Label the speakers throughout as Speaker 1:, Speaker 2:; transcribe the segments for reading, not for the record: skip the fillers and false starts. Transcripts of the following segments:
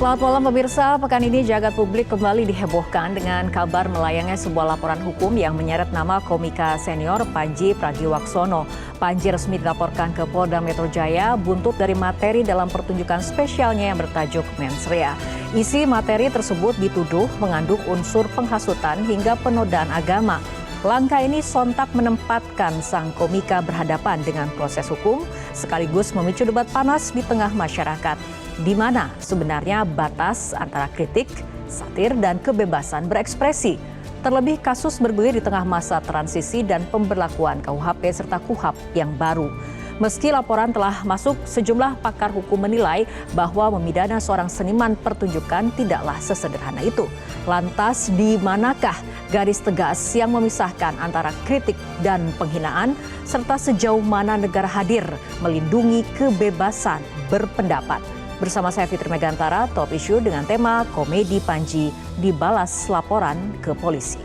Speaker 1: Selamat malam pemirsa, pekan ini jagat publik kembali dihebohkan dengan kabar melayangnya sebuah laporan hukum yang menyeret nama komika senior Panji Pragiwaksono. Panji resmi dilaporkan ke Polda Metro Jaya buntut dari materi dalam pertunjukan spesialnya yang bertajuk Mens Rea. Isi materi tersebut dituduh mengandung unsur penghasutan hingga penodaan agama. Langkah ini sontak menempatkan sang komika berhadapan dengan proses hukum sekaligus memicu debat panas di tengah masyarakat. Di mana sebenarnya batas antara kritik, satir, dan kebebasan berekspresi. Terlebih kasus bergulir di tengah masa transisi dan pemberlakuan KUHP serta KUHAP yang baru. Meski laporan telah masuk, sejumlah pakar hukum menilai bahwa memidana seorang seniman pertunjukan tidaklah sesederhana itu. Lantas di manakah garis tegas yang memisahkan antara kritik dan penghinaan, serta sejauh mana negara hadir melindungi kebebasan berpendapat? Bersama saya Fitri Megantara, Top Issue dengan tema Komedi Panji dibalas laporan ke polisi.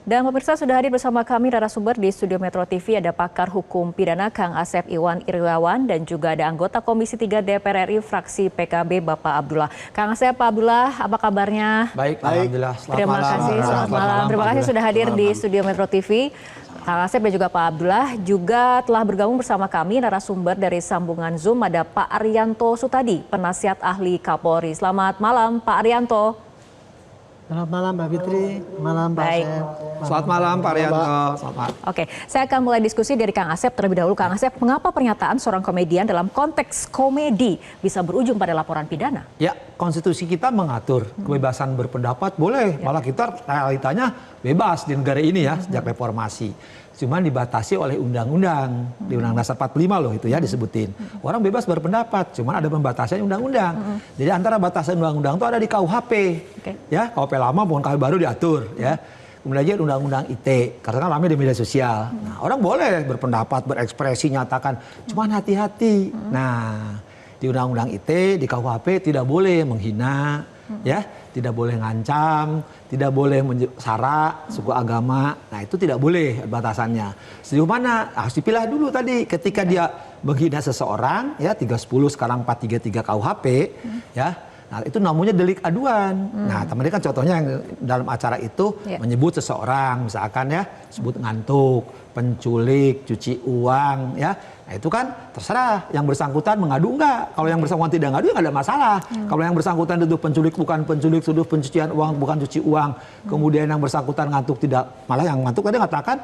Speaker 1: Dan pemirsa, sudah hadir bersama kami narasumber di Studio Metro TV, ada pakar hukum pidana Kang Asep Iwan Iriawan dan juga ada anggota Komisi 3 DPR RI fraksi PKB Bapak Abdullah. Kang Asep, Pak Abdullah, apa kabarnya?
Speaker 2: Baik, alhamdulillah.
Speaker 1: Terima kasih, selamat malam. Terima kasih sudah hadir di Studio Metro TV. Kang Asep dan juga Pak Abdullah juga telah bergabung bersama kami narasumber dari sambungan Zoom, ada Pak Arianto Sutadi, penasihat ahli Kapolri. Selamat malam Pak Arianto.
Speaker 3: Selamat malam Mbak Fitri, malam Pak Asep.
Speaker 2: Selamat malam Pak Arianto. Selamat.
Speaker 1: Oke, saya akan mulai diskusi dari Kang Asep terlebih dahulu. Kang Asep, mengapa pernyataan seorang komedian dalam konteks komedi bisa berujung pada laporan pidana?
Speaker 2: Ya, konstitusi kita mengatur kebebasan berpendapat boleh, malah kita realitanya bebas di negara ini ya sejak reformasi. Cuman dibatasi oleh undang-undang, di Undang-Undang Dasar 45 loh itu ya disebutin. Orang bebas berpendapat, cuman ada pembatasan undang-undang. Jadi antara batasan undang-undang itu ada di KUHP. Ya, KUHP lama maupun KUHP baru diatur ya. Kemudian aja Undang-Undang ITE, karena kan ramai di media sosial. Nah, orang boleh berpendapat, berekspresi, nyatakan, cuman hati-hati. Nah, di Undang-Undang ITE, di KUHP tidak boleh menghina, ya, tidak boleh ngancam, tidak boleh sara, suku agama. Nah, itu tidak boleh batasannya. Sejauh mana? Harus dipilah dulu tadi. Ketika dia menghina seseorang, ya 310 sekarang 433 KUHP, ya. Nah, itu namanya delik aduan. Nah, tadi kan contohnya yang dalam acara itu menyebut seseorang, misalkan ya, sebut ngantuk, penculik, cuci uang, ya. Nah, itu kan terserah yang bersangkutan mengadu enggak. Kalau yang bersangkutan tidak ngadu ya nggak ada masalah. Kalau yang bersangkutan itu penculik bukan penculik, tuduh pencucian uang bukan cuci uang. Kemudian yang bersangkutan ngantuk tidak, malah yang ngantuk tadi ngatakan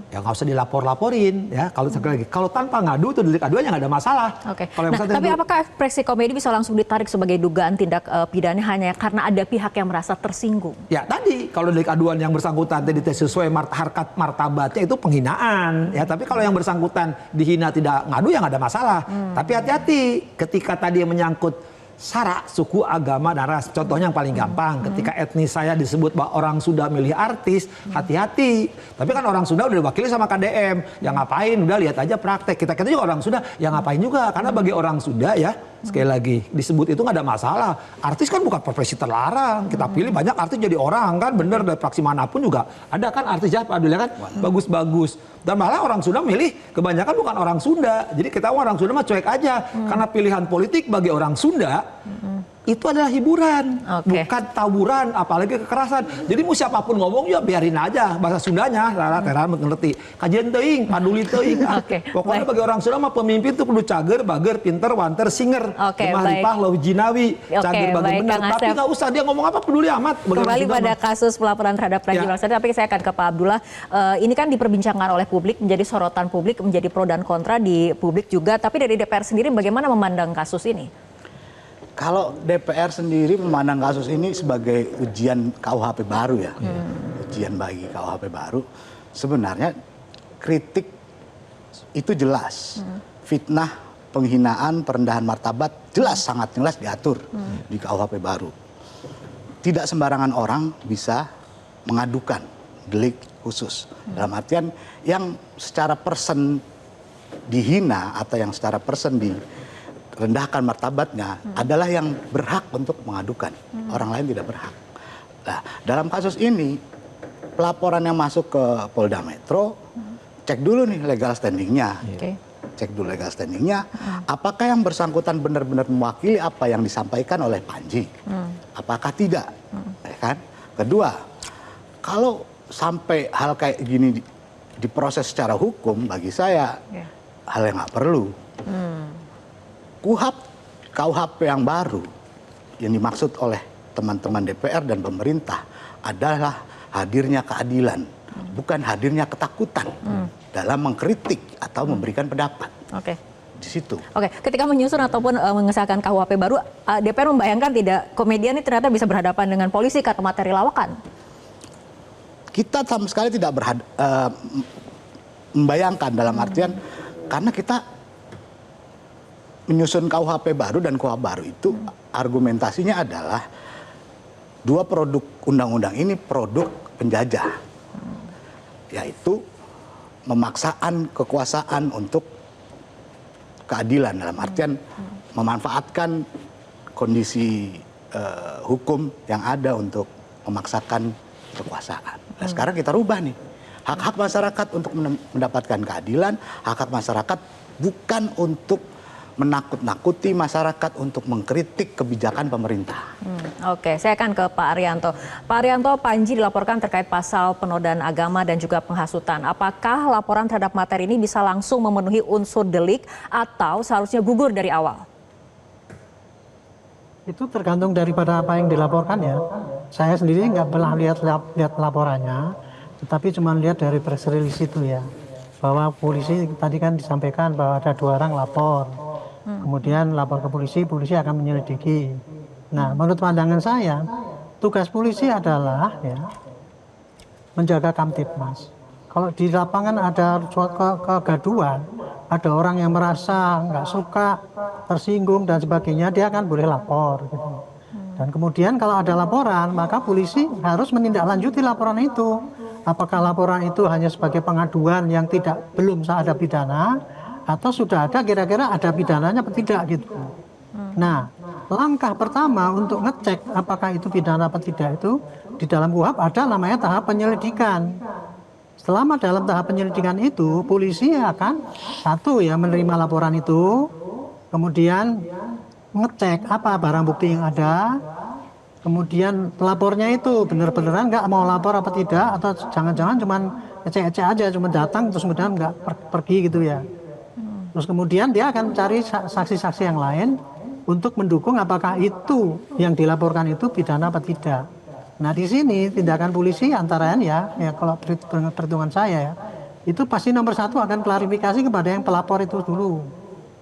Speaker 2: ya nggak usah dilapor-laporin ya. Kalau sekali lagi kalau tanpa ngadu itu delik aduan ya nggak ada masalah. Kalau
Speaker 1: nah, tapi apakah ekspresi komedi bisa langsung ditarik sebagai dugaan tindak pidana hanya karena ada pihak yang merasa tersinggung?
Speaker 2: Ya tadi kalau delik aduan yang bersangkutan tadi sesuai harkat martabatnya itu penghinaan ya. Tapi kalau yang bersangkutan dihina tidak ngadu ya nggak ada masalah. Tapi hati-hati ketika tadi menyangkut sara, suku, agama, dan ras. Contohnya yang paling gampang, ketika etnis saya disebut bahwa orang Sunda milih artis, hati-hati. Tapi kan orang Sunda udah diwakili sama KDM. Ya ngapain, udah lihat aja praktek. Kita juga orang Sunda, ya ngapain juga. Karena bagi orang Sunda ya, sekali lagi, disebut itu nggak ada masalah. Artis kan bukan profesi terlarang. Kita pilih banyak artis jadi orang kan, bener dari fraksi manapun juga. Ada kan artis ya, Pak Abdullah kan, bagus-bagus. Dan malah orang Sunda milih, kebanyakan bukan orang Sunda. Jadi kita orang Sunda mah cuek aja. Karena pilihan politik bagi orang Sunda, itu adalah hiburan, bukan tawuran, apalagi kekerasan. Jadi mau siapapun ngomong ya biarin aja, bahasa Sundanya, Tera mengerti. Kajian teuing, paduli teuing. Pokoknya bagi orang Sunda mah pemimpin itu perlu cager, bager, pinter, wanter, singer, gemah ripah, lawi jinawi, cager, bager benar. Tapi nggak usah dia ngomong apa peduli amat.
Speaker 1: Kembali pada kasus pelaporan terhadap Pragiwaksono, tapi saya akan ke Pak Abdullah. Ini kan diperbincangkan oleh publik, menjadi sorotan publik, menjadi pro dan kontra di publik juga. Tapi dari DPR sendiri bagaimana memandang kasus ini?
Speaker 3: Kalau DPR sendiri memandang kasus ini sebagai ujian KUHP baru ya, ujian bagi KUHP baru, sebenarnya kritik itu jelas, fitnah, penghinaan, perendahan martabat jelas, sangat jelas diatur di KUHP baru. Tidak sembarangan orang bisa mengadukan delik khusus, dalam artian yang secara person dihina atau yang secara person rendahkan martabatnya adalah yang berhak untuk mengadukan. Orang lain tidak berhak. Nah, dalam kasus ini, pelaporan yang masuk ke Polda Metro cek dulu nih legal standingnya.
Speaker 1: Oke.
Speaker 3: Cek dulu legal standingnya. Apakah yang bersangkutan benar-benar mewakili apa yang disampaikan oleh Panji? Apakah tidak? Ya kan? Kedua, kalau sampai hal kayak gini diproses secara hukum, bagi saya hal yang nggak perlu. KUHP yang baru yang dimaksud oleh teman-teman DPR dan pemerintah adalah hadirnya keadilan, bukan hadirnya ketakutan dalam mengkritik atau memberikan pendapat.
Speaker 1: Oke.
Speaker 3: Di situ.
Speaker 1: Oke, ketika menyusun ataupun mengesahkan KUHP baru, DPR membayangkan tidak komedian ini ternyata bisa berhadapan dengan polisi karena materi lawakan.
Speaker 3: Kita sama sekali tidak membayangkan dalam artian karena kita menyusun KUHP baru dan KUHP baru itu argumentasinya adalah dua produk undang-undang ini produk penjajah, yaitu memaksaan kekuasaan untuk keadilan dalam artian memanfaatkan kondisi hukum yang ada untuk memaksakan kekuasaan. Nah, sekarang kita rubah nih hak-hak masyarakat untuk mendapatkan keadilan, hak-hak masyarakat bukan untuk menakut-nakuti masyarakat untuk mengkritik kebijakan pemerintah.
Speaker 1: Oke, saya akan ke Pak Arianto. Pak Arianto, Panji dilaporkan terkait pasal penodaan agama dan juga penghasutan. Apakah laporan terhadap materi ini bisa langsung memenuhi unsur delik atau seharusnya gugur dari awal?
Speaker 4: Itu tergantung daripada apa yang dilaporkan ya. Saya sendiri nggak pernah lihat laporannya, tetapi cuma lihat dari press release itu ya. Bahwa polisi tadi kan disampaikan bahwa ada 2 orang lapor. Kemudian lapor ke polisi, polisi akan menyelidiki. Nah, menurut pandangan saya, tugas polisi adalah ya menjaga Kamtipmas. Kalau di lapangan ada kegaduhan, ada orang yang merasa nggak suka, tersinggung dan sebagainya, dia akan boleh lapor. Gitu. Dan kemudian kalau ada laporan, maka polisi harus menindaklanjuti laporan itu. Apakah laporan itu hanya sebagai pengaduan yang belum ada pidana, atau sudah ada kira-kira ada pidananya atau tidak gitu. Nah, langkah pertama untuk ngecek apakah itu pidana atau tidak itu di dalam KUHP ada namanya tahap penyelidikan. Selama dalam tahap penyelidikan itu, polisi akan menerima laporan itu, kemudian ngecek apa barang bukti yang ada, kemudian pelapornya itu benar-beneran nggak mau lapor apa tidak, atau jangan-jangan cuman ecek-ecek aja, cuma datang terus kemudian nggak pergi gitu ya. Terus kemudian dia akan cari saksi-saksi yang lain untuk mendukung apakah itu yang dilaporkan itu pidana apa tidak. Nah di sini tindakan polisi antara ya kalau perhitungan saya ya, itu pasti nomor 1 akan klarifikasi kepada yang pelapor itu dulu.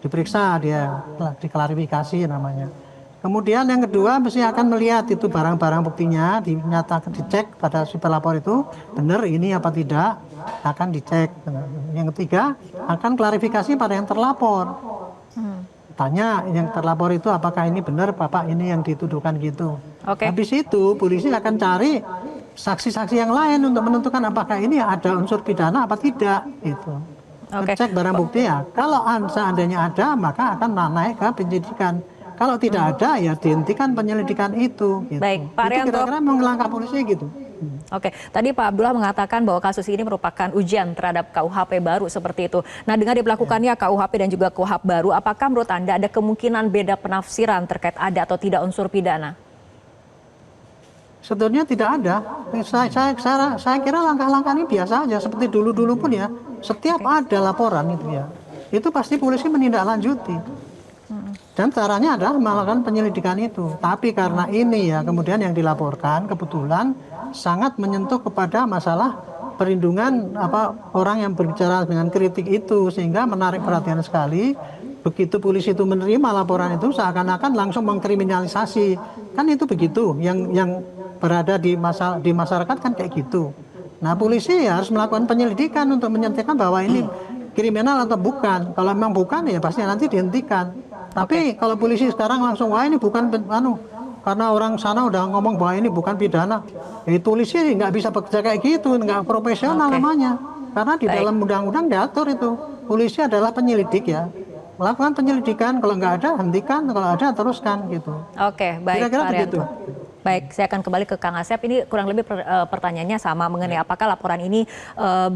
Speaker 4: Diperiksa dia, diklarifikasi namanya. Kemudian yang kedua mesti akan melihat itu barang-barang buktinya, dinyatakan dicek pada si pelapor itu benar ini apa tidak, akan dicek. Yang ketiga akan klarifikasi pada yang terlapor. Tanya yang terlapor itu apakah ini benar Bapak ini yang dituduhkan gitu.
Speaker 1: Oke.
Speaker 4: Habis itu polisi akan cari saksi-saksi yang lain untuk menentukan apakah ini ada unsur pidana apa tidak gitu. Cek barang bukti ya. Kalau seandainya ada maka akan naik ke penyidikan. Kalau tidak ada ya dihentikan penyelidikan itu. Gitu.
Speaker 1: Baik, Pak Arianto.
Speaker 4: Itu kira-kira langkah polisi gitu.
Speaker 1: Oke, tadi Pak Abdullah mengatakan bahwa kasus ini merupakan ujian terhadap KUHP baru seperti itu. Nah, dengan diberlakukannya KUHP dan juga KUHP baru, apakah menurut Anda ada kemungkinan beda penafsiran terkait ada atau tidak unsur pidana?
Speaker 4: Sebetulnya tidak ada. Saya kira langkah-langkah ini biasa aja. Seperti dulu-dulu pun ya, setiap ada laporan itu ya, itu pasti polisi menindaklanjuti. Dan caranya adalah melakukan penyelidikan itu. Tapi karena ini ya, kemudian yang dilaporkan kebetulan sangat menyentuh kepada masalah perlindungan orang yang berbicara dengan kritik itu, sehingga menarik perhatian sekali. Begitu polisi itu menerima laporan itu seakan-akan langsung mengkriminalisasi. Kan itu begitu, yang berada di masyarakat kan kayak gitu. Nah polisi ya harus melakukan penyelidikan untuk menyatakan bahwa ini kriminal atau bukan. Kalau memang bukan ya pasti nanti dihentikan. Tapi kalau polisi sekarang langsung wah ini bukan karena orang sana udah ngomong bahwa ini bukan pidana. Polisi nggak bisa bekerja kayak gitu, nggak profesional namanya. Karena di dalam undang-undang diatur itu polisi adalah penyelidik ya. Melakukan penyelidikan, kalau nggak ada hentikan, kalau ada teruskan gitu.
Speaker 1: Oke, baik.
Speaker 4: Kira-kira begitu.
Speaker 1: Baik, saya akan kembali ke Kang Asep. Ini kurang lebih pertanyaannya sama mengenai apakah laporan ini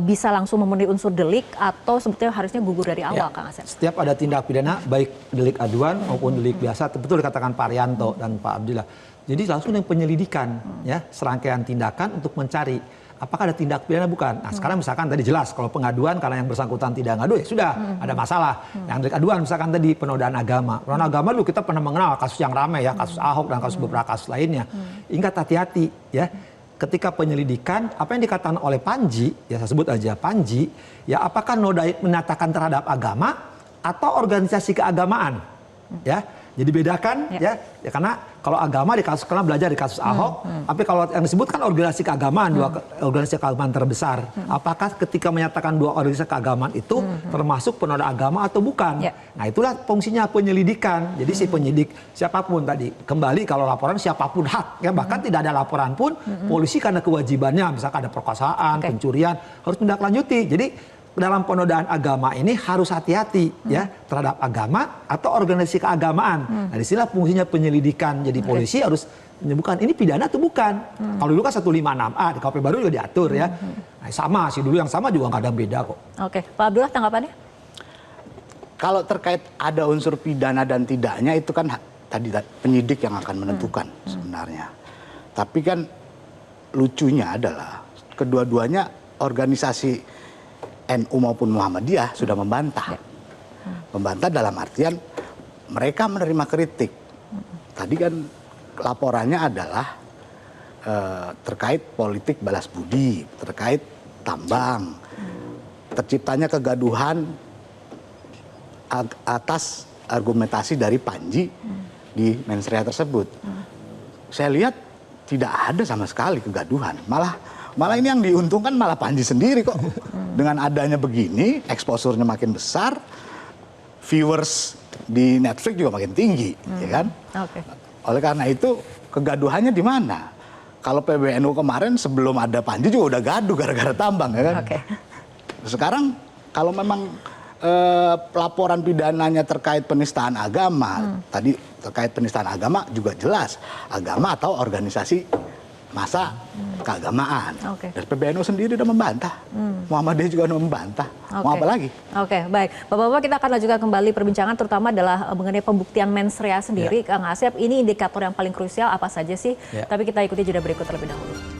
Speaker 1: bisa langsung memenuhi unsur delik atau sebetulnya harusnya gugur dari awal, Kang Asep?
Speaker 2: Setiap ada tindak pidana, baik delik aduan maupun delik biasa, betul dikatakan Pak Arianto dan Pak Abdillah. Jadi langsung yang penyelidikan, ya, serangkaian tindakan untuk mencari apakah ada tindak pidana bukan. Nah sekarang misalkan tadi jelas kalau pengaduan karena yang bersangkutan tidak ngadu ya sudah ada masalah. Yang delik aduan misalkan tadi penodaan agama. Penodaan agama dulu kita pernah mengenal kasus yang ramai ya, kasus Ahok dan kasus beberapa kasus lainnya. Ingat hati-hati ya. Ketika penyelidikan apa yang dikatakan oleh Panji, ya saya sebut aja Panji, ya apakah nodai menyatakan terhadap agama atau organisasi keagamaan, ya. Jadi bedakan ya karena kalau agama di kasus karena belajar di kasus Ahok, tapi kalau yang disebut kan organisasi keagamaan, dua organisasi keagamaan terbesar. Apakah ketika menyatakan dua organisasi keagamaan itu termasuk penodaan agama atau bukan? Nah itulah fungsinya penyelidikan. Jadi si penyidik siapapun tadi kembali kalau laporan siapapun hak ya bahkan tidak ada laporan pun polisi karena kewajibannya misalkan ada perkosaan, pencurian harus menindaklanjuti. Jadi dalam penodaan agama ini harus hati-hati ya terhadap agama atau organisasi keagamaan. Nah disinilah fungsinya penyelidikan. Jadi polisi harus menyebutkan ini pidana atau bukan. Kalau dulu kan 156A di KUHP baru juga diatur ya. Nah, sama sih dulu yang sama juga nggak ada beda kok.
Speaker 1: Oke, Pak Abdullah tanggapannya?
Speaker 3: Kalau terkait ada unsur pidana dan tidaknya itu kan tadi penyidik yang akan menentukan sebenarnya. Tapi kan lucunya adalah kedua-duanya organisasi NU maupun Muhammadiyah sudah membantah. Membantah dalam artian mereka menerima kritik. Tadi kan laporannya adalah terkait politik balas budi, terkait tambang, terciptanya kegaduhan atas argumentasi dari Panji di mensrea tersebut. Saya lihat tidak ada sama sekali kegaduhan. Malah ini yang diuntungkan malah Panji sendiri kok. Dengan adanya begini, exposure-nya makin besar, viewers di Netflix juga makin tinggi, ya kan? Oleh karena itu, kegaduhannya di mana? Kalau PBNU kemarin sebelum ada Panji juga udah gaduh gara-gara tambang, ya kan? Sekarang kalau memang laporan pidananya terkait penistaan agama, tadi terkait penistaan agama juga jelas, agama atau organisasi masa keagamaan. Dan PBNU sendiri sudah membantah. Muhammadiyah juga sudah membantah. Mau apa lagi?
Speaker 1: Baik. Bapak-bapak kita akan lanjutkan kembali perbincangan terutama adalah mengenai pembuktian mensrea sendiri. Kang Asep, ini indikator yang paling krusial apa saja sih? Tapi kita ikuti jeda berikut terlebih dahulu.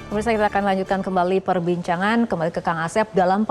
Speaker 1: Pemirsa, kita akan lanjutkan kembali perbincangan kembali ke Kang Asep dalam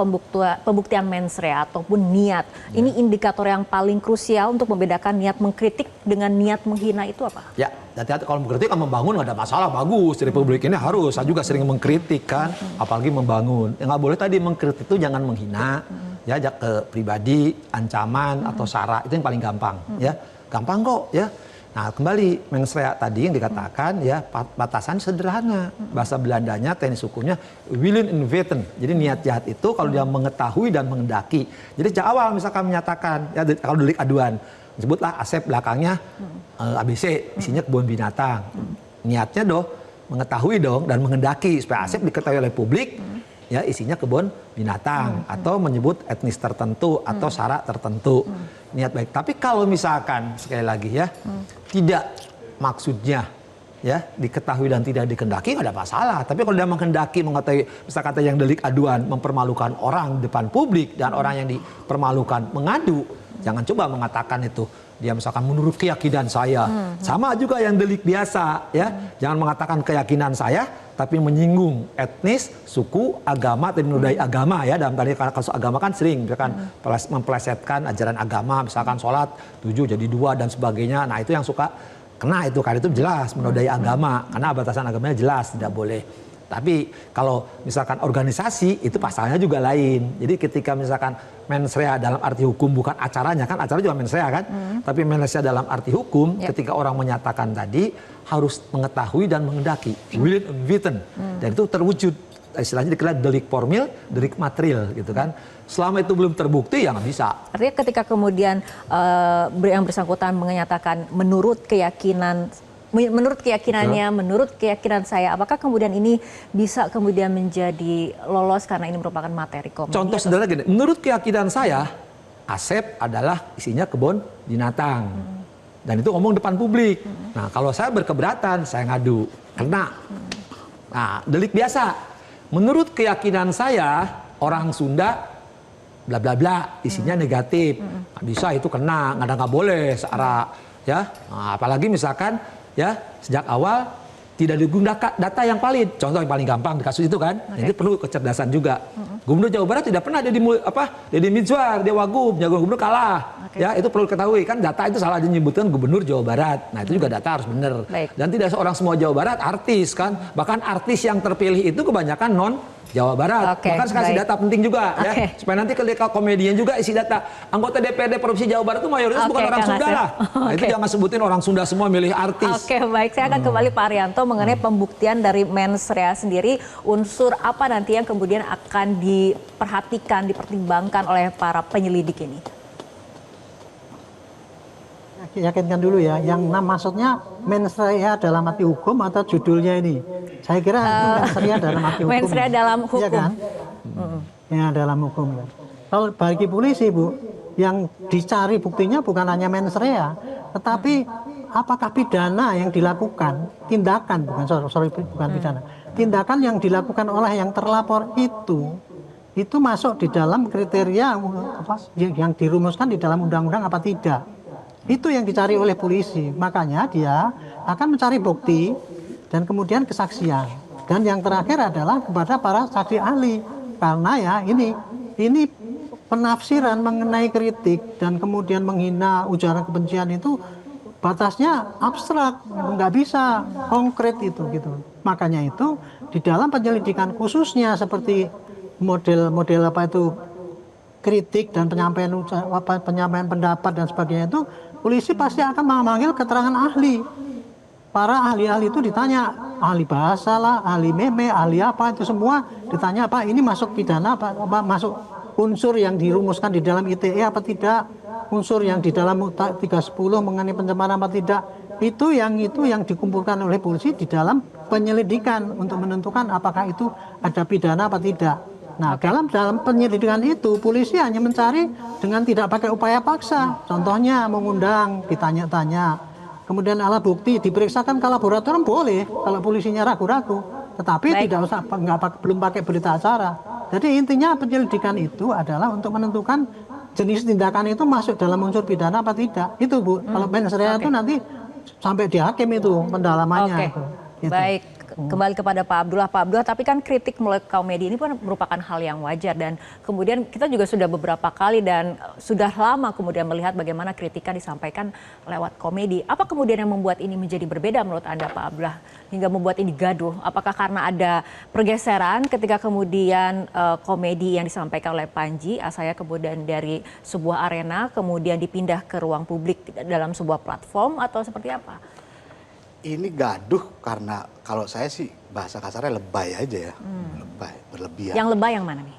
Speaker 1: pembuktian mensrea ataupun niat. Ini indikator yang paling krusial untuk membedakan niat mengkritik dengan niat menghina itu apa? Ya,
Speaker 2: hati-hati kalau mengkritik kan membangun nggak ada masalah, bagus. Di Republik ini harus. Saya juga sering mengkritik kan, apalagi membangun. Yang nggak boleh tadi mengkritik itu jangan menghina, ya ke pribadi, ancaman atau sara itu yang paling gampang, ya gampang kok, ya. Nah kembali mensrea tadi yang dikatakan ya batasan sederhana, bahasa Belandanya teknis hukumnya willen en weten. Jadi niat jahat itu kalau dia mengetahui dan mengendaki. Jadi sejak awal misalkan menyatakan ya kalau delik aduan sebutlah Asep belakangnya ABC isinya kebun binatang. Niatnya mengetahui dan mengendaki supaya Asep diketahui oleh publik ya isinya kebun binatang atau menyebut etnis tertentu atau sara tertentu. Niat baik. Tapi kalau misalkan sekali lagi ya tidak maksudnya ya diketahui dan tidak dikendaki nggak ada masalah. Tapi kalau dia menghendaki mengetahui misalkan yang delik aduan mempermalukan orang di depan publik dan orang yang dipermalukan mengadu, jangan coba mengatakan itu dia misalkan menurut keyakinan saya. Sama juga yang delik biasa ya. Jangan mengatakan keyakinan saya tapi menyinggung etnis, suku, agama, dan menodai agama ya. Dalam tadi kasus agama kan sering misalkan mempelesetkan ajaran agama, misalkan sholat 7 jadi 2 dan sebagainya. Nah itu yang suka kena itu karena itu jelas menodai agama karena batasan agamanya jelas tidak boleh. Tapi kalau misalkan organisasi itu pasalnya juga lain. Jadi ketika misalkan mensrea dalam arti hukum bukan acaranya kan acara juga mensrea kan. Tapi mensrea dalam arti hukum ketika orang menyatakan tadi harus mengetahui dan mengendaki willen en weten dan itu terwujud istilahnya dikenal delik formil, delik material gitu kan. Selama itu belum terbukti ya nggak bisa.
Speaker 1: Artinya ketika kemudian yang bersangkutan menyatakan menurut keyakinannya, menurut keyakinan saya, apakah kemudian ini bisa kemudian menjadi lolos karena ini merupakan materi komedi?
Speaker 2: Contoh sederhana gini, menurut keyakinan saya, Asep adalah isinya kebun binatang. Dan itu ngomong depan publik. Nah, kalau saya berkeberatan, saya ngadu, kena. Nah, delik biasa. Menurut keyakinan saya, orang Sunda bla bla bla, isinya negatif. Nggak bisa itu kena, nggak boleh searah ya. Nah, apalagi misalkan ya sejak awal tidak digunakan data yang valid. Contoh yang paling gampang di kasus itu kan, ini perlu kecerdasan juga. Gubernur Jawa Barat tidak pernah Deddy Mizwar, dia Wagub, jago gubernur kalah. Ya, itu perlu diketahui kan, data itu salah menyebutkan Gubernur Jawa Barat. Nah, itu juga data harus benar. Dan tidak seorang semua Jawa Barat artis kan, bahkan artis yang terpilih itu kebanyakan non Jawa Barat. Bahkan kasih data penting juga ya, supaya nanti ketika komedian juga isi data. Anggota DPRD Provinsi Jawa Barat itu mayoritas bukan orang Sunda lah. Nah, itu jangan sebutin orang Sunda semua milih artis.
Speaker 1: Baik, saya akan kembali Pak Arianto mengenai pembuktian dari mens rea sendiri, unsur apa nanti yang kemudian akan diperhatikan, dipertimbangkan oleh para penyelidik ini.
Speaker 4: Yakinkan dulu ya, yang maksudnya mens rea dalam arti hukum atau judulnya ini? Saya kira itu mens rea dalam arti hukum.
Speaker 1: Mens rea dalam hukum.
Speaker 4: Iya kan? Ya, dalam hukum. Ya. Kalau bagi polisi, Bu, yang dicari buktinya bukan hanya mens rea, tetapi apakah pidana yang dilakukan, tindakan, bukan pidana, tindakan yang dilakukan oleh yang terlapor itu masuk di dalam kriteria yang dirumuskan di dalam undang-undang apa tidak. Itu yang dicari oleh polisi. Makanya dia akan mencari bukti dan kemudian kesaksian. Dan yang terakhir adalah kepada para saksi ahli. Karena ya ini penafsiran mengenai kritik dan kemudian menghina ujaran kebencian itu batasnya abstrak, nggak bisa konkret itu gitu. Makanya itu di dalam penyelidikan khususnya seperti model apa itu kritik dan penyampaian pendapat dan sebagainya itu, polisi pasti akan memanggil keterangan ahli. Para ahli-ahli itu ditanya, ahli bahasa lah, ahli meme, ahli apa, itu semua ditanya apa ini masuk pidana apa masuk unsur yang dirumuskan di dalam ITE apa tidak, unsur yang di dalam 310 mengenai pencemaran apa tidak. Itu yang dikumpulkan oleh polisi di dalam penyelidikan untuk menentukan apakah itu ada pidana apa tidak. Nah, dalam penyelidikan itu polisi hanya mencari dengan tidak pakai upaya paksa. Contohnya mengundang, ditanya-tanya. Kemudian alat bukti diperiksakan ke laboratorium boleh kalau polisinya ragu-ragu. Tetapi tidak usah belum pakai berita acara. Jadi intinya penyelidikan itu adalah untuk menentukan jenis tindakan itu masuk dalam unsur pidana apa tidak. Itu Bu. Kalau mens rea itu nanti sampai di hakim itu pendalamannya. Gitu.
Speaker 1: Baik. Kembali kepada Pak Abdullah. Pak Abdullah, tapi kan kritik melalui komedi ini pun merupakan hal yang wajar dan kemudian kita juga sudah beberapa kali dan sudah lama kemudian melihat bagaimana kritikan disampaikan lewat komedi. Apa kemudian yang membuat ini menjadi berbeda menurut Anda Pak Abdullah hingga membuat ini gaduh? Apakah karena ada pergeseran ketika kemudian komedi yang disampaikan oleh Panji, saya kemudian dari sebuah arena kemudian dipindah ke ruang publik dalam sebuah platform atau seperti apa?
Speaker 3: Ini gaduh karena kalau saya sih bahasa kasarnya lebay aja ya. Lebay, berlebihan.
Speaker 1: Yang lebay yang mana nih?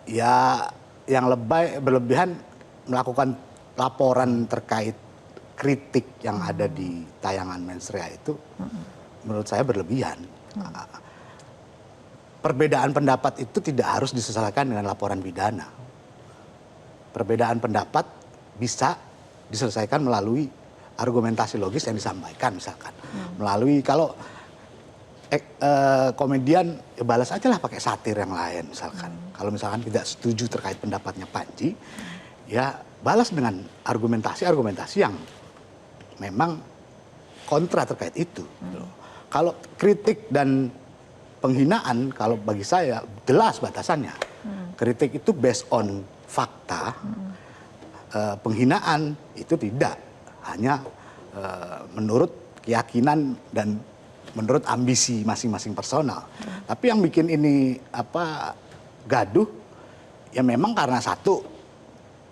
Speaker 3: Ya, yang lebay berlebihan melakukan laporan terkait kritik yang ada di tayangan mens rea itu menurut saya berlebihan. Perbedaan pendapat itu tidak harus diselesaikan dengan laporan pidana. Perbedaan pendapat bisa diselesaikan melalui argumentasi logis yang disampaikan misalkan. Melalui kalau komedian ya balas aja lah pakai satir yang lain misalkan. Kalau misalkan tidak setuju terkait pendapatnya Panji, ya balas dengan argumentasi yang memang kontra terkait itu. Kalau kritik dan penghinaan, kalau bagi saya jelas batasannya. Kritik itu based on fakta, penghinaan itu tidak. Hanya menurut keyakinan dan menurut ambisi masing-masing personal. Tapi yang bikin ini gaduh ya memang karena satu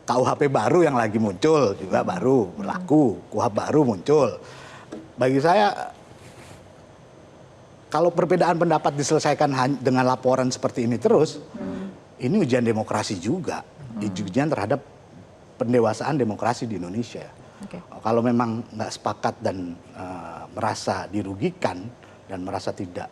Speaker 3: KUHP baru yang lagi muncul juga baru berlaku, KUHP baru muncul. Bagi saya kalau perbedaan pendapat diselesaikan dengan laporan seperti ini terus, ini ujian demokrasi juga, ujian terhadap pendewasaan demokrasi di Indonesia.
Speaker 1: Oke.
Speaker 3: Kalau memang nggak sepakat dan merasa dirugikan dan merasa tidak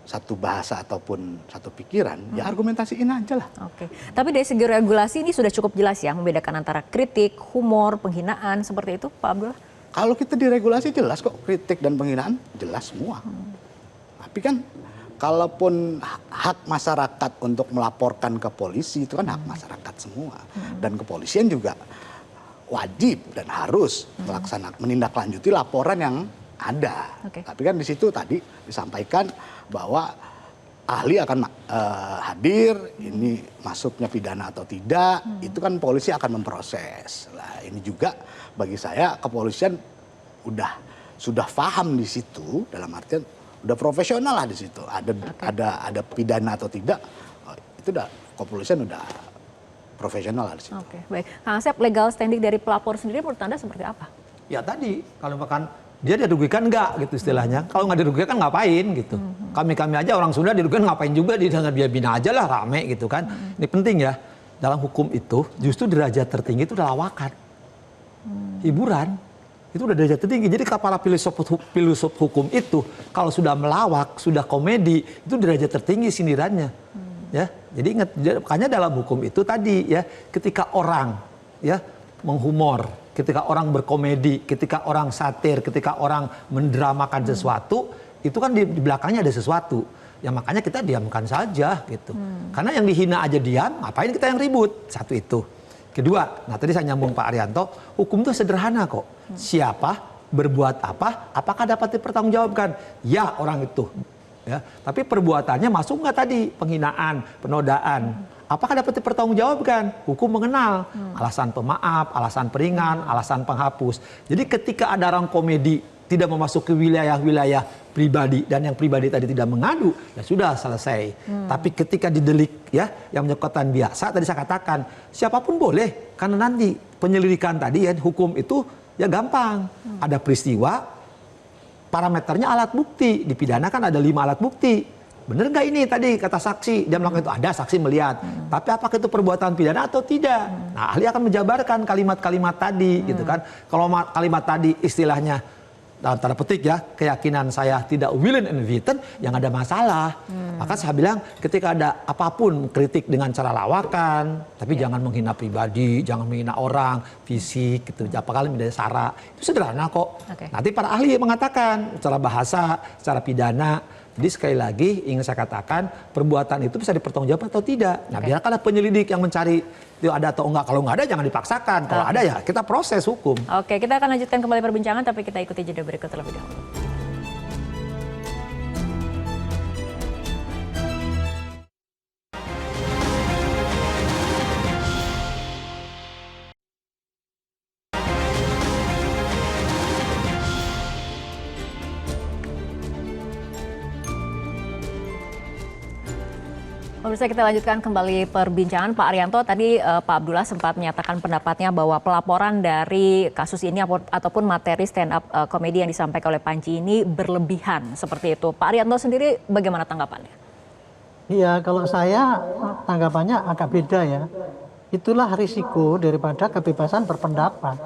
Speaker 3: satu bahasa ataupun satu pikiran, ya argumentasiin aja lah.
Speaker 1: Oke. Tapi dari segi regulasi ini sudah cukup jelas ya membedakan antara kritik, humor, penghinaan seperti itu, Pak Abdullah?
Speaker 3: Kalau kita diregulasi jelas kok, kritik dan penghinaan jelas semua. Tapi kan kalaupun hak masyarakat untuk melaporkan ke polisi itu kan hak masyarakat semua. Dan kepolisian juga wajib dan harus menindaklanjuti laporan yang ada.
Speaker 1: Oke.
Speaker 3: Tapi kan di situ tadi disampaikan bahwa ahli akan hadir, ini masuknya pidana atau tidak, itu kan polisi akan memproses. Nah, ini juga bagi saya kepolisian sudah paham di situ, dalam artian udah profesional lah di situ. Ada pidana atau tidak, itu kepolisian udah profesional lah di situ.
Speaker 1: Oke, baik. Kang Asep, legal standing dari pelapor sendiri menurut Anda seperti apa?
Speaker 2: Ya tadi, kalau bahkan dia dirugikan enggak gitu istilahnya. Kalau nggak dirugikan ngapain gitu. Kami aja orang Sunda dirugikan ngapain juga, dia bina aja lah rame gitu kan. Ini penting ya, dalam hukum itu justru derajat tertinggi itu adalah lawakan. Hiburan, itu udah derajat tertinggi. Jadi para filosof hukum itu kalau sudah melawak, sudah komedi, itu derajat tertinggi sindirannya. Ya, jadi ingat, makanya dalam hukum itu tadi ya, ketika orang ya menghumor, ketika orang berkomedi, ketika orang satir, ketika orang mendramakan sesuatu, itu kan di belakangnya ada sesuatu. Ya makanya kita diamkan saja gitu. Karena yang dihina aja diam, ngapain kita yang ribut? Satu itu. Kedua, nah tadi saya nyambung Pak Arianto, hukum itu sederhana kok. Siapa, berbuat apa, apakah dapat dipertanggungjawabkan? Ya orang itu. Ya, tapi perbuatannya masuk nggak tadi? Penghinaan, penodaan. Apakah dapat dipertanggungjawabkan? Hukum mengenal alasan pemaaf, alasan peringan, alasan penghapus. Jadi ketika ada orang komedi tidak memasuki wilayah-wilayah pribadi dan yang pribadi tadi tidak mengadu, ya sudah selesai. Tapi ketika didelik ya yang menyangkutan biasa, tadi saya katakan siapapun boleh, karena nanti penyelidikan tadi ya hukum itu ya gampang. Ada peristiwa, parameternya alat bukti, dipidana kan ada 5 alat bukti. Bener nggak ini tadi kata saksi, dia melakukan itu, ada saksi melihat. Tapi apakah itu perbuatan pidana atau tidak? Nah, ahli akan menjabarkan kalimat-kalimat tadi gitu kan. Kalau kalimat tadi istilahnya dalam tanda petik ya, keyakinan saya tidak willing and written, yang ada masalah. Maka saya bilang ketika ada apapun kritik dengan cara lawakan, tapi jangan menghina pribadi, jangan menghina orang, fisik gitu. Apakah menjadi sara, itu sederhana kok. Nanti para ahli mengatakan secara bahasa, secara pidana. Jadi sekali lagi ingin saya katakan perbuatan itu bisa dipertanggungjawabkan atau tidak. Nah biarkanlah penyelidik yang mencari itu ada atau enggak. Kalau enggak ada jangan dipaksakan. Kalau ada ya kita proses hukum.
Speaker 1: Oke, kita akan lanjutkan kembali perbincangan tapi kita ikuti jeda berikut terlebih dahulu. Pemirsa, kita lanjutkan kembali perbincangan. Pak Arianto, tadi Pak Abdullah sempat menyatakan pendapatnya bahwa pelaporan dari kasus ini ataupun materi stand up komedi yang disampaikan oleh Panji ini berlebihan seperti itu. Pak Arianto sendiri bagaimana tanggapannya?
Speaker 4: Iya, kalau saya tanggapannya agak beda ya. Itulah risiko daripada kebebasan berpendapat.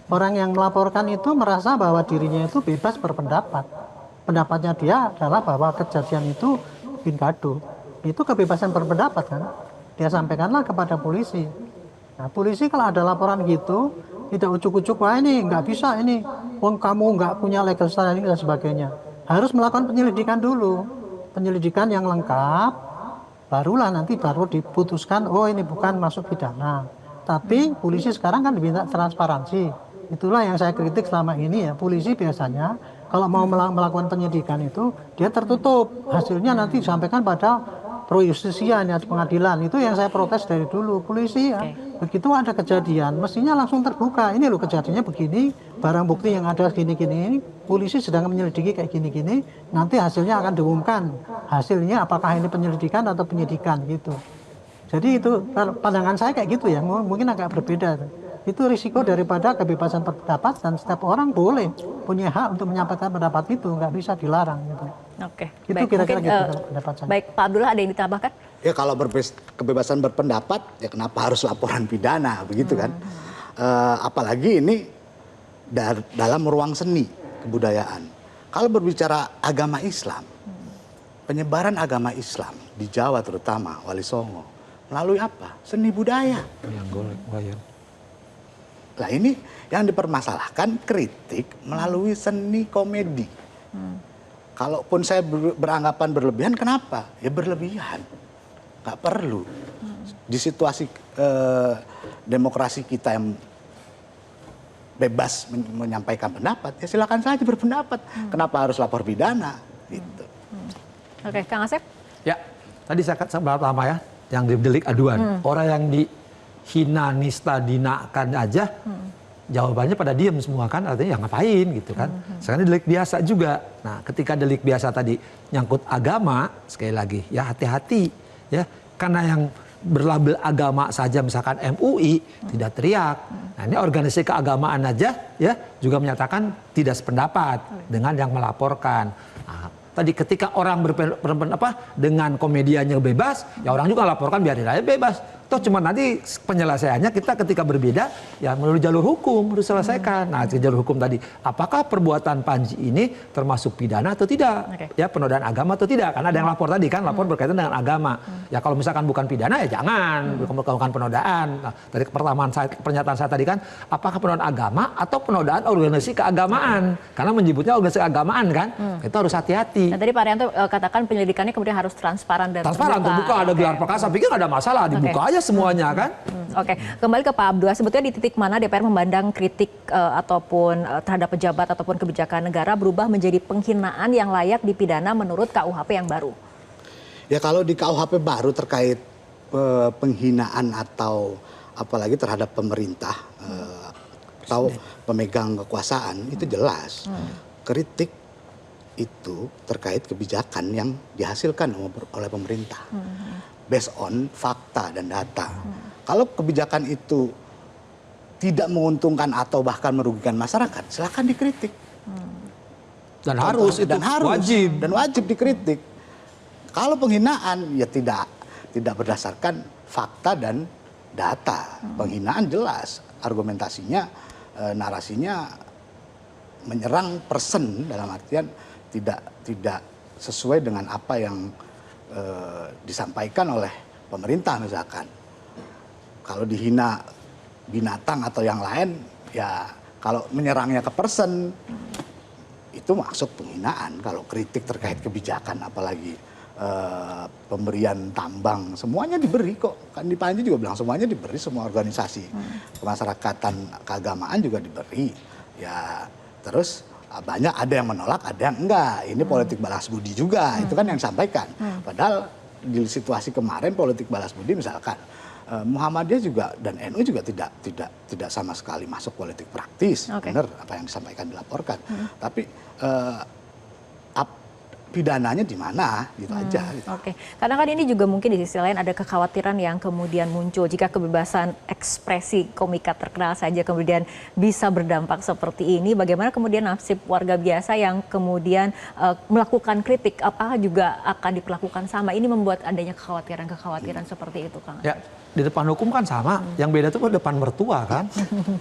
Speaker 4: Orang yang melaporkan itu merasa bahwa dirinya itu bebas berpendapat. Pendapatnya dia adalah bahwa kejadian itu bikin gaduh. Itu kebebasan berpendapat kan, dia sampaikanlah kepada polisi. Nah polisi kalau ada laporan gitu, tidak ucuk-ucuk, wah ini nggak bisa ini, wong kamu nggak punya legal standing dan sebagainya. Harus melakukan penyelidikan dulu, penyelidikan yang lengkap, barulah nanti baru diputuskan, oh ini bukan masuk pidana. Tapi polisi sekarang kan diminta transparansi. Itulah yang saya kritik selama ini ya, polisi biasanya kalau mau melakukan penyidikan itu, dia tertutup, hasilnya nanti disampaikan pada pro justisia di pengadilan. Itu yang saya protes dari dulu. Polisi ya, begitu ada kejadian mestinya langsung terbuka, ini loh kejadiannya begini, barang bukti yang ada gini-gini, polisi sedang menyelidiki kayak gini-gini, nanti hasilnya akan diumumkan, hasilnya apakah ini penyelidikan atau penyidikan gitu. Jadi itu pandangan saya kayak gitu ya, mungkin agak berbeda. Itu risiko daripada kebebasan berpendapat dan setiap orang boleh punya hak untuk menyampaikan pendapat itu, nggak bisa dilarang gitu.
Speaker 1: Oke.
Speaker 4: Itu
Speaker 1: Baik,
Speaker 4: kira-kira
Speaker 1: mungkin,
Speaker 4: gitu pendapat saya.
Speaker 1: Baik, Pak Abdullah ada yang ditambahkan?
Speaker 3: Ya kalau kebebasan berpendapat, ya kenapa harus laporan pidana, begitu kan? Apalagi ini dalam ruang seni kebudayaan. Kalau berbicara agama Islam, penyebaran agama Islam di Jawa terutama, Wali Songo, melalui apa? Seni budaya.
Speaker 2: Yang golek, wayang.
Speaker 3: Nah ini yang dipermasalahkan kritik melalui seni komedi. Kalaupun saya beranggapan berlebihan, kenapa? Ya berlebihan. Nggak perlu. Di situasi demokrasi kita yang bebas menyampaikan pendapat, ya silakan saja berpendapat. Kenapa harus lapor pidana? Gitu.
Speaker 1: Oke, Kang Asep?
Speaker 2: Ya, tadi saya katakan pertama ya, yang delik aduan. Orang yang dihina, nista, dinakan aja, jawabannya pada diem semua kan, artinya ya ngapain gitu kan. Sekarang delik biasa juga. Nah, ketika delik biasa tadi nyangkut agama, sekali lagi ya hati-hati ya, karena yang berlabel agama saja misalkan MUI tidak teriak. Nah, ini organisasi keagamaan aja ya juga menyatakan tidak sependapat dengan yang melaporkan. Nah, tadi ketika orang berpendapat dengan komediannya bebas, ya orang juga laporkan biarin aja bebas. Toh cuma nanti penyelesaiannya kita ketika berbeda ya melalui jalur hukum harus selesaikan. Nah, jalur hukum tadi, apakah perbuatan Panji ini termasuk pidana atau tidak? Ya penodaan agama atau tidak? Karena ada yang lapor tadi kan, lapor berkaitan dengan agama. Ya kalau misalkan bukan pidana ya jangan melakukan penodaan. Nah, dari pernyataan saya tadi kan, apakah penodaan agama atau penodaan organisasi keagamaan? Karena menyebutnya organisasi keagamaan kan, itu harus hati-hati.
Speaker 1: Nah, tadi Pak Arianto katakan penyelidikannya kemudian harus transparan dan
Speaker 2: terbuka. Ada gelar perkara, saya pikir nggak ada masalah, dibuka aja semuanya kan.
Speaker 1: Oke, kembali ke Pak Abdullah. Sebetulnya di titik mana DPR memandang kritik ataupun terhadap pejabat ataupun kebijakan negara berubah menjadi penghinaan yang layak dipidana menurut KUHP yang baru?
Speaker 3: Ya kalau di KUHP baru terkait penghinaan atau apalagi terhadap pemerintah atau pemegang kekuasaan itu jelas. Kritik itu terkait kebijakan yang dihasilkan oleh pemerintah. Based on fakta dan data. Kalau kebijakan itu tidak menguntungkan atau bahkan merugikan masyarakat, silakan dikritik.
Speaker 2: Dan harus itu wajib.
Speaker 3: Dan wajib dikritik. Kalau penghinaan ya tidak berdasarkan fakta dan data. Penghinaan jelas, argumentasinya, narasinya menyerang person dalam artian tidak sesuai dengan apa yang disampaikan oleh pemerintah misalkan. Kalau dihina binatang atau yang lain, ya kalau menyerangnya ke person, itu masuk penghinaan. Kalau kritik terkait kebijakan, apalagi pemberian tambang, semuanya diberi kok. Kan di Panji juga bilang semuanya diberi, semua organisasi kemasyarakatan keagamaan juga diberi. Ya terus banyak ada yang menolak, ada yang enggak. Ini politik balas budi juga, itu kan yang disampaikan. Padahal di situasi kemarin politik balas budi misalkan Muhammadiyah juga dan NU juga tidak sama sekali masuk politik praktis, benar apa yang disampaikan dilaporkan. Tapi pidananya di mana gitu aja. Gitu.
Speaker 1: Karena kan ini juga mungkin di sisi lain ada kekhawatiran yang kemudian muncul jika kebebasan ekspresi komika terkenal saja kemudian bisa berdampak seperti ini. Bagaimana kemudian nasib warga biasa yang kemudian melakukan kritik, apakah juga akan diperlakukan sama? Ini membuat adanya kekhawatiran seperti itu, Kang.
Speaker 2: Ya, di depan hukum kan sama. Yang beda itu depan mertua kan.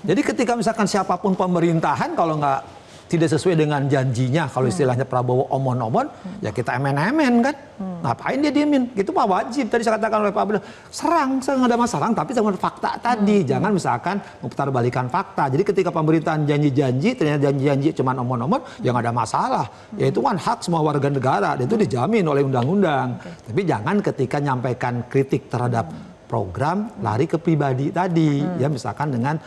Speaker 2: Jadi ketika misalkan siapapun pemerintahan kalau nggak tidak sesuai dengan janjinya, kalau istilahnya Prabowo omon-omon, ya kita emen-emen kan. Ngapain dia diemin? Gitu mah wajib. Tadi saya katakan oleh Pak Abdullah, serang nggak ada masalah, tapi dengan fakta tadi. Jangan misalkan memutarbalikan fakta. Jadi ketika pemerintahan janji-janji, ternyata janji-janji cuma omon-omon, ya nggak ada masalah. Ya itu kan hak semua warga negara, dan itu dijamin oleh undang-undang. Tapi jangan ketika nyampaikan kritik terhadap program, lari ke pribadi tadi. Ya misalkan dengan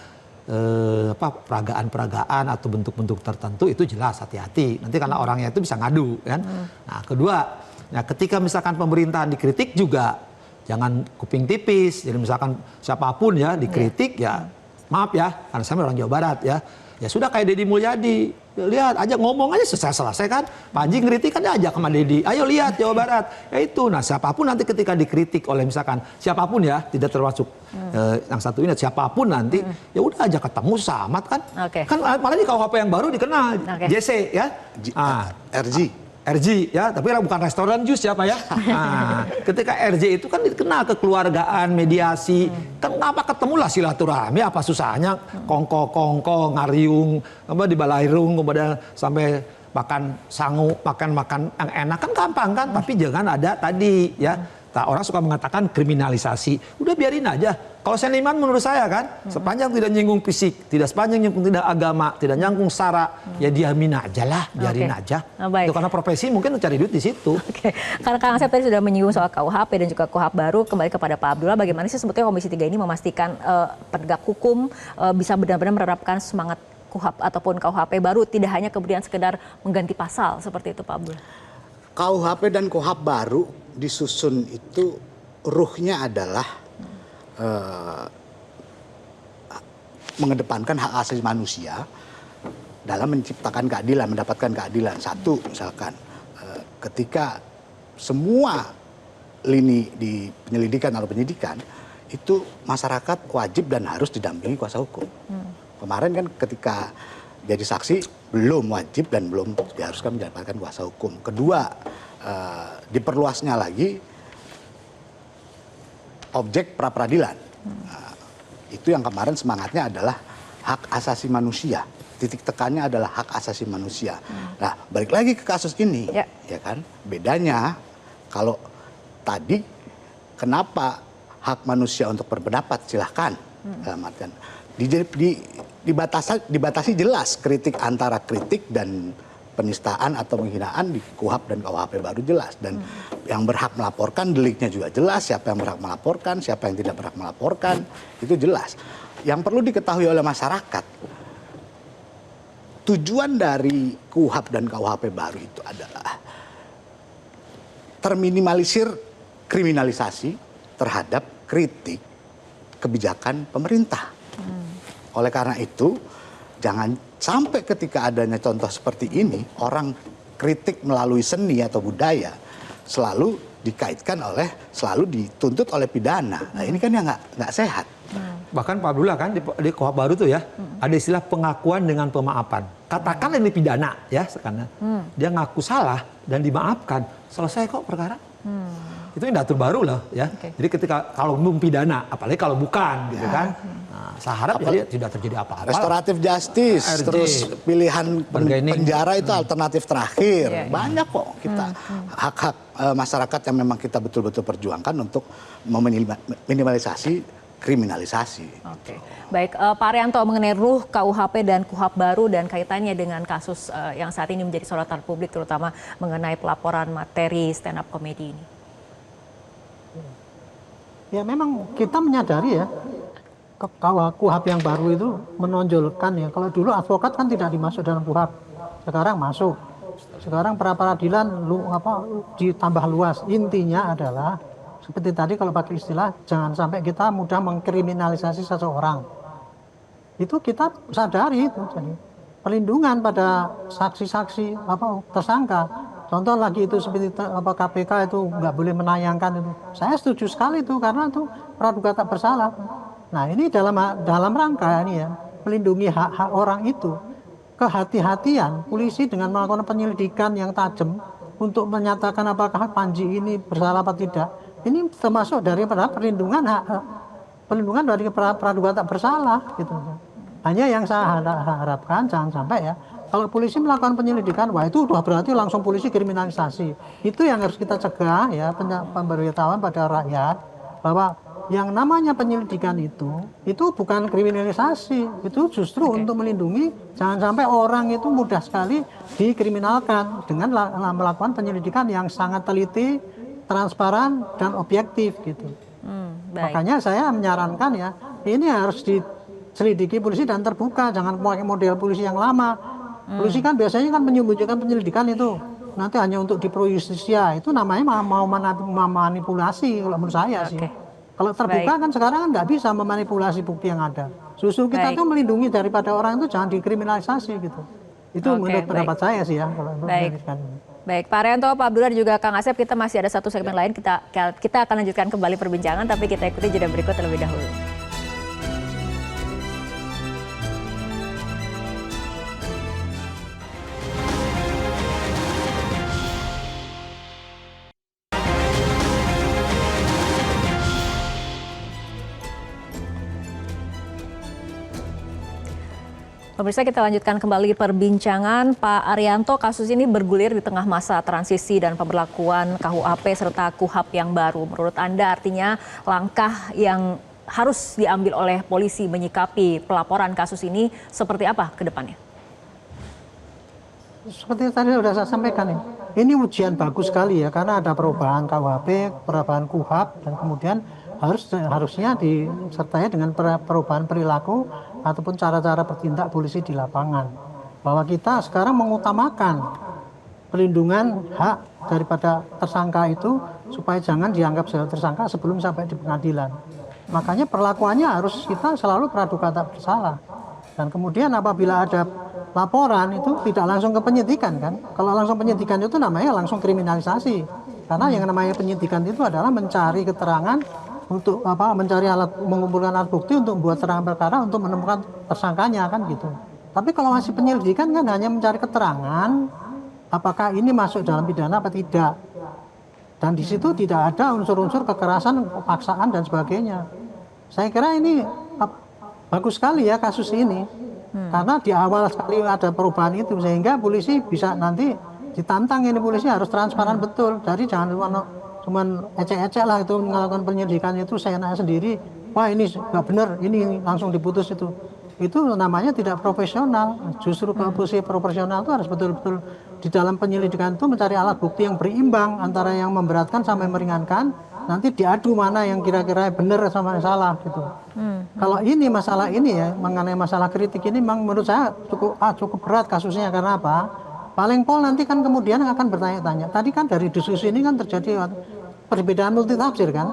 Speaker 2: peragaan-peragaan atau bentuk-bentuk tertentu itu jelas hati-hati. Nanti karena orangnya itu bisa ngadu kan. Nah, kedua, ya ketika misalkan pemerintahan dikritik juga jangan kuping tipis. Jadi misalkan siapapun ya dikritik ya maaf ya, karena saya orang Jawa Barat ya. Ya sudah kayak Deddy Mulyadi. lihat aja, ngomong aja selesai kan. Panji ngeritik kan aja sama Dedi, ayo lihat Jawa Barat. Ya itu, nah siapapun nanti ketika dikritik oleh misalkan siapapun ya, tidak termasuk yang satu ini, siapapun nanti ya udah aja ketemu Samad kan. Kan apalagi KUHP yang baru dikenal JC ya. RG ya, tapi bukan restoran jus siapa ya. Nah, ketika RJ itu kan dikenal kekeluargaan, mediasi, kan apa ketemulah silaturahmi, apa susahnya kongko ngariung, apa di Balairung kemudian sampai makan sangu, makan yang enak kan gampang kan, tapi jangan ada tadi ya. Nah, orang suka mengatakan kriminalisasi, udah biarin aja. Kalau seniman menurut saya kan, sepanjang tidak nyinggung fisik, sepanjang nyinggung tidak agama, tidak nyangkung sara, ya diamin aja lah, biarin aja. Itu karena profesi mungkin cari duit di situ.
Speaker 1: Karena Kang Asep tadi sudah menyinggung soal KUHP dan juga KUHP baru, kembali kepada Pak Abdullah, bagaimana sih sebetulnya Komisi 3 ini memastikan penegak hukum bisa benar-benar menerapkan semangat KUHP ataupun KUHP baru, tidak hanya kemudian sekedar mengganti pasal seperti itu Pak Abdullah.
Speaker 3: KUHP dan KUHP baru disusun itu ruhnya adalah mengedepankan hak asasi manusia dalam menciptakan keadilan, mendapatkan keadilan. Satu, misalkan ketika semua lini di penyelidikan atau penyidikan itu masyarakat wajib dan harus didampingi kuasa hukum. Kemarin kan ketika jadi saksi belum wajib dan belum diharuskan mendapatkan kuasa hukum. Kedua, diperluasnya lagi objek pra peradilan. Nah, itu yang kemarin semangatnya adalah hak asasi manusia. Titik tekannya adalah hak asasi manusia. Nah, balik lagi ke kasus ini, ya kan? Bedanya kalau tadi kenapa hak manusia untuk berpendapat silahkan, dalam artian dibatasi jelas kritik antara kritik dan penistaan atau penghinaan di KUHP dan KUHP baru jelas, dan yang berhak melaporkan deliknya juga jelas, siapa yang berhak melaporkan, siapa yang tidak berhak melaporkan, itu jelas. Yang perlu diketahui oleh masyarakat, tujuan dari KUHP dan KUHP baru itu adalah terminimalisir kriminalisasi terhadap kritik kebijakan pemerintah. Oleh karena itu, jangan sampai ketika adanya contoh seperti ini, orang kritik melalui seni atau budaya selalu dikaitkan selalu dituntut oleh pidana. Nah ini kan yang nggak sehat.
Speaker 2: Bahkan Pak Abdullah kan di KUHP baru tuh ya, ada istilah pengakuan dengan pemaafan. Katakan ini pidana ya, karena dia ngaku salah dan dimaafkan, selesai kok perkara. Itu indatur baru loh ya. Jadi ketika kalau belum pidana, apalagi kalau bukan gitu kan. Nah, saya harap ya tidak terjadi apa-apa.
Speaker 3: Restoratif justice, terus pilihan penjara itu alternatif terakhir. Banyak kok kita hak-hak masyarakat yang memang kita betul-betul perjuangkan untuk meminimalisasi kriminalisasi.
Speaker 1: Baik, Pak Arianto, mengenai ruh KUHP dan KUHP baru dan kaitannya dengan kasus yang saat ini menjadi sorotan publik, terutama mengenai pelaporan materi stand up comedy ini.
Speaker 4: Ya memang kita menyadari ya, KUHP yang baru itu menonjolkan ya, kalau dulu advokat kan tidak dimasuk dalam KUHP, sekarang masuk. Sekarang pra peradilan ditambah luas. Intinya adalah seperti tadi kalau pakai istilah, jangan sampai kita mudah mengkriminalisasi seseorang. Itu kita sadari itu. Jadi perlindungan pada saksi-saksi tersangka. Contoh lagi itu seperti KPK itu nggak boleh menayangkan itu. Saya setuju sekali itu karena itu praduga tak bersalah. Nah ini dalam rangka ini ya, melindungi hak-hak orang itu. Kehati-hatian polisi dengan melakukan penyelidikan yang tajam untuk menyatakan apakah Panji ini bersalah atau tidak. Ini termasuk daripada perlindungan dari praduga tak bersalah gitu. Hanya yang saya harapkan jangan sampai ya, kalau polisi melakukan penyelidikan, wah itu sudah berarti langsung polisi kriminalisasi. Itu yang harus kita cegah ya, pemberitahuan pada rakyat bahwa yang namanya penyelidikan itu bukan kriminalisasi, itu justru untuk melindungi jangan sampai orang itu mudah sekali dikriminalkan dengan melakukan penyelidikan yang sangat teliti, transparan dan objektif gitu. Makanya saya menyarankan ya, ini harus diselidiki polisi dan terbuka, jangan pakai model polisi yang lama. Polisi kan biasanya kan menyembunyikan penyelidikan itu nanti hanya untuk di pro justisia, itu namanya mau manipulasi kalau menurut saya sih. Kalau terbuka kan sekarang kan nggak bisa memanipulasi bukti yang ada. Justru kita tuh melindungi daripada orang itu jangan dikriminalisasi gitu. Itu menurut pendapat saya sih ya. Kalau
Speaker 1: Baik. Baik, Pak Arianto, Pak Abdullah, dan juga Kang Asep, kita masih ada satu segmen lain. Kita akan lanjutkan kembali perbincangan, tapi kita ikuti jeda berikut terlebih dahulu. Pemirsa, kita lanjutkan kembali perbincangan. Pak Arianto, kasus ini bergulir di tengah masa transisi dan pemberlakuan KUHP serta KUHAP yang baru. Menurut Anda artinya langkah yang harus diambil oleh polisi menyikapi pelaporan kasus ini seperti apa ke depannya?
Speaker 4: Seperti tadi sudah saya sampaikan, ini ujian bagus sekali ya, karena ada perubahan KUHP, perubahan KUHAP, dan kemudian harusnya disertai dengan perubahan perilaku ataupun cara-cara bertindak polisi di lapangan. Bahwa kita sekarang mengutamakan perlindungan hak daripada tersangka itu supaya jangan dianggap sebagai tersangka sebelum sampai di pengadilan. Makanya perlakuannya harus kita selalu praduga tak bersalah. Dan kemudian apabila ada laporan itu tidak langsung ke penyidikan kan. Kalau langsung penyidikan itu namanya langsung kriminalisasi. Karena yang namanya penyidikan itu adalah mencari keterangan untuk mencari mengumpulkan alat bukti untuk membuat terang perkara untuk menemukan tersangkanya kan gitu. Tapi kalau masih penyelidikan kan hanya mencari keterangan apakah ini masuk dalam pidana apa tidak. Dan di situ tidak ada unsur-unsur kekerasan, paksaan dan sebagainya. Saya kira ini bagus sekali ya kasus ini. Karena di awal sekali ada perubahan itu sehingga polisi bisa nanti ditantang, ini polisi harus transparan betul. Jadi jangan cuman ecek-ecek lah itu melakukan penyidikan itu saya nanya sendiri, wah ini nggak benar, ini langsung diputus itu namanya tidak profesional. Justru kalau polisi profesional itu harus betul-betul di dalam penyelidikan itu mencari alat bukti yang berimbang antara yang memberatkan sampai meringankan, nanti diadu mana yang kira-kira benar sama yang salah gitu. Kalau ini masalah ini ya, mengenai masalah kritik ini memang menurut saya cukup berat kasusnya. Karena apa? Paling pol nanti kan kemudian akan bertanya-tanya. Tadi kan dari diskusi ini kan terjadi perbedaan multitafsir kan.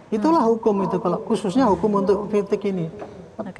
Speaker 4: Itulah hukum itu, kalau khususnya hukum untuk kritik ini.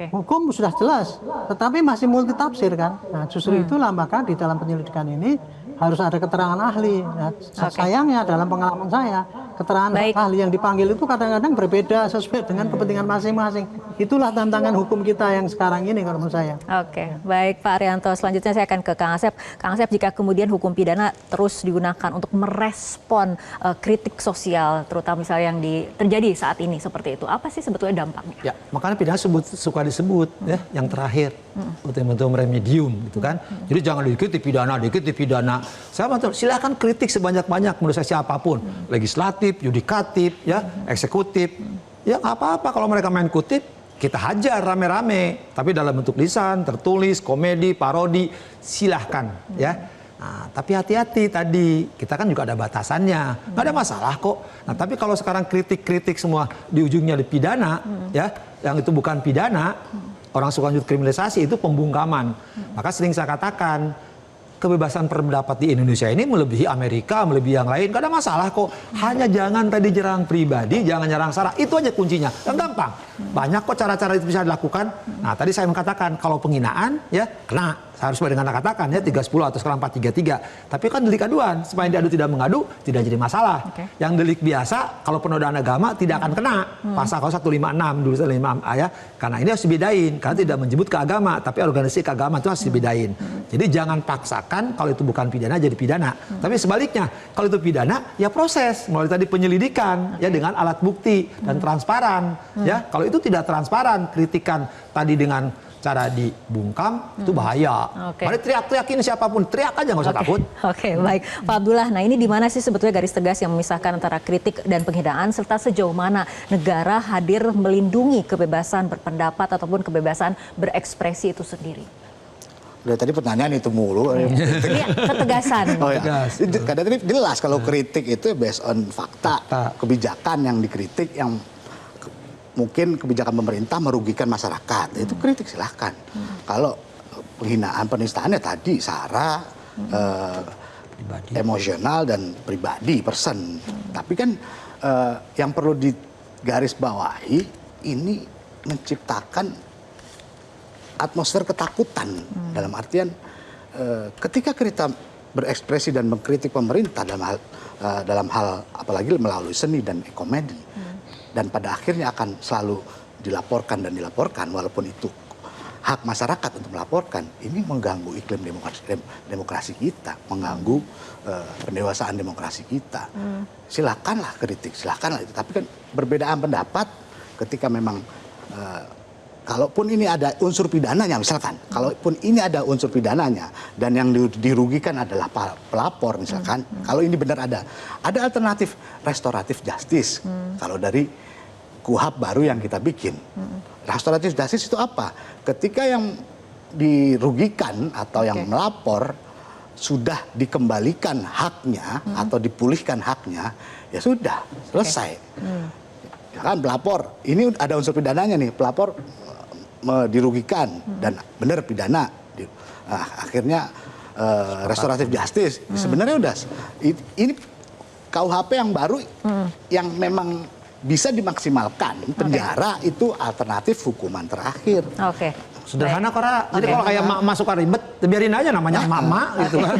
Speaker 4: Hukum sudah jelas, tetapi masih multitafsir kan. Nah justru itulah maka di dalam penyelidikan ini harus ada keterangan ahli. Nah, sayangnya dalam pengalaman saya, keterangan ahli yang dipanggil itu kadang-kadang berbeda sesuai dengan kepentingan masing-masing. Itulah tantangan hukum kita yang sekarang ini kalau menurut saya.
Speaker 1: Oke, baik Pak Arianto. Selanjutnya saya akan ke Kang Asep. Kang Asep, jika kemudian hukum pidana terus digunakan untuk merespon kritik sosial, terutama misalnya yang terjadi saat ini seperti itu, apa sih sebetulnya dampaknya?
Speaker 2: Ya, makanya pidana suka disebut ya, yang terakhir, betul-betul remedium gitu kan. Jadi jangan dikit dipidana. Saya betul, silakan kritik sebanyak-banyak menurut saya siapapun, legislatif, yudikatif, ya, eksekutif, ya nggak apa-apa kalau mereka main kutip, kita hajar rame-rame, tapi dalam bentuk lisan, tertulis, komedi, parodi, silahkan, ya. Nah, tapi hati-hati tadi, kita kan juga ada batasannya, nggak ada masalah kok. Nah, tapi kalau sekarang kritik-kritik semua di ujungnya dipidana, ya, yang itu bukan pidana, orang suka lanjut kriminalisasi itu pembungkaman. Maka sering saya katakan, kebebasan berpendapat di Indonesia ini melebihi Amerika, melebihi yang lain, gak ada masalah kok. Hanya jangan tadi nyerang pribadi, jangan nyerang sara, itu aja kuncinya. Yang gampang. Banyak kok cara-cara itu bisa dilakukan. Nah tadi saya mengatakan kalau penghinaan ya kena. Harus dengan katakan ya 310 atau sekarang 433. Tapi kan delik aduan, supaya diadu tidak mengadu tidak jadi masalah. Yang delik biasa kalau penodaan agama tidak akan kena. Pasal 156 dulu 156 ya. Karena ini harus dibedain, karena tidak menyebut ke agama, tapi organisasi keagamaan itu harus dibedain. Jadi jangan paksakan kalau itu bukan pidana jadi pidana. Tapi sebaliknya, kalau itu pidana ya proses mulai tadi penyelidikan ya dengan alat bukti dan transparan. Ya, kalau itu tidak transparan, kritikan tadi dengan cara dibungkam itu bahaya. Mari teriak-teriakin siapapun, teriak aja nggak usah takut.
Speaker 1: Oke, baik Pak Abdullah. Nah ini di mana sih sebetulnya garis tegas yang memisahkan antara kritik dan penghinaan, serta sejauh mana negara hadir melindungi kebebasan berpendapat ataupun kebebasan berekspresi itu sendiri?
Speaker 3: Udah tadi pertanyaan itu mulu.
Speaker 1: Ini ketegasan.
Speaker 3: Oh ya. Kadang ini jelas kalau kritik itu based on fakta, kebijakan yang dikritik yang mungkin kebijakan pemerintah merugikan masyarakat, itu kritik silahkan. Kalau penghinaan, penistaannya tadi sara, emosional dan pribadi, person. Tapi kan yang perlu digarisbawahi ini menciptakan atmosfer ketakutan dalam artian ketika kita berekspresi dan mengkritik pemerintah dalam hal apalagi melalui seni dan komedi, dan pada akhirnya akan selalu dilaporkan walaupun itu hak masyarakat untuk melaporkan, ini mengganggu iklim demokrasi kita, mengganggu pendewasaan demokrasi kita. Silakanlah kritik, silakanlah itu, tapi kan perbedaan pendapat ketika memang kalaupun ini ada unsur pidananya, misalkan, kalaupun ini ada unsur pidananya dan yang dirugikan adalah pelapor, misalkan, kalau ini benar ada alternatif restoratif justice. Kalau dari KUHP baru yang kita bikin, restoratif justice itu apa? Ketika yang dirugikan atau yang melapor sudah dikembalikan haknya atau dipulihkan haknya, ya sudah selesai. Ya kan, pelapor ini ada unsur pidananya nih, pelapor dirugikan dan benar pidana, akhirnya restoratif justice. Sebenarnya udah ini KUHP yang baru yang memang bisa dimaksimalkan. Penjara itu alternatif hukuman terakhir.
Speaker 1: Oke.
Speaker 2: Sederhana Kora. Jadi kalau kayak mak suka ribet, biarin aja namanya mama gitu kan.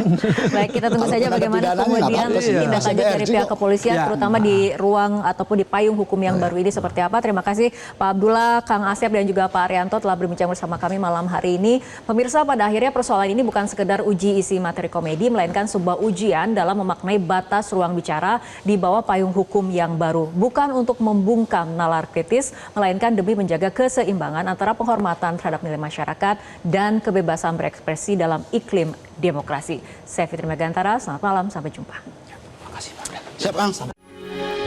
Speaker 1: Baik, kita tunggu saja bagaimana kemudian tindak lanjut dari pihak kepolisian, terutama di ruang ataupun di payung hukum yang baru ini seperti apa. Terima kasih Pak Abdullah, Kang Asep dan juga Pak Arianto telah berbincang bersama kami malam hari ini. Pemirsa, pada akhirnya persoalan ini bukan sekedar uji isi materi komedi, melainkan sebuah ujian dalam memaknai batas ruang bicara di bawah payung hukum yang baru. Bukan untuk membungkam nalar kritis, melainkan demi menjaga keseimbangan antara penghormatan terhadap nilai masyarakat dan kebebasan berekspresi dalam iklim demokrasi. Saya Fitri Megantara, selamat malam, sampai jumpa.
Speaker 2: Terima kasih Pak.
Speaker 3: Siap, Ang.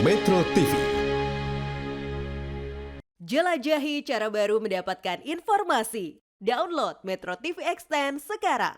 Speaker 5: Metro TV.
Speaker 6: Jelajahi cara baru mendapatkan informasi. Download Metro TV Extend sekarang.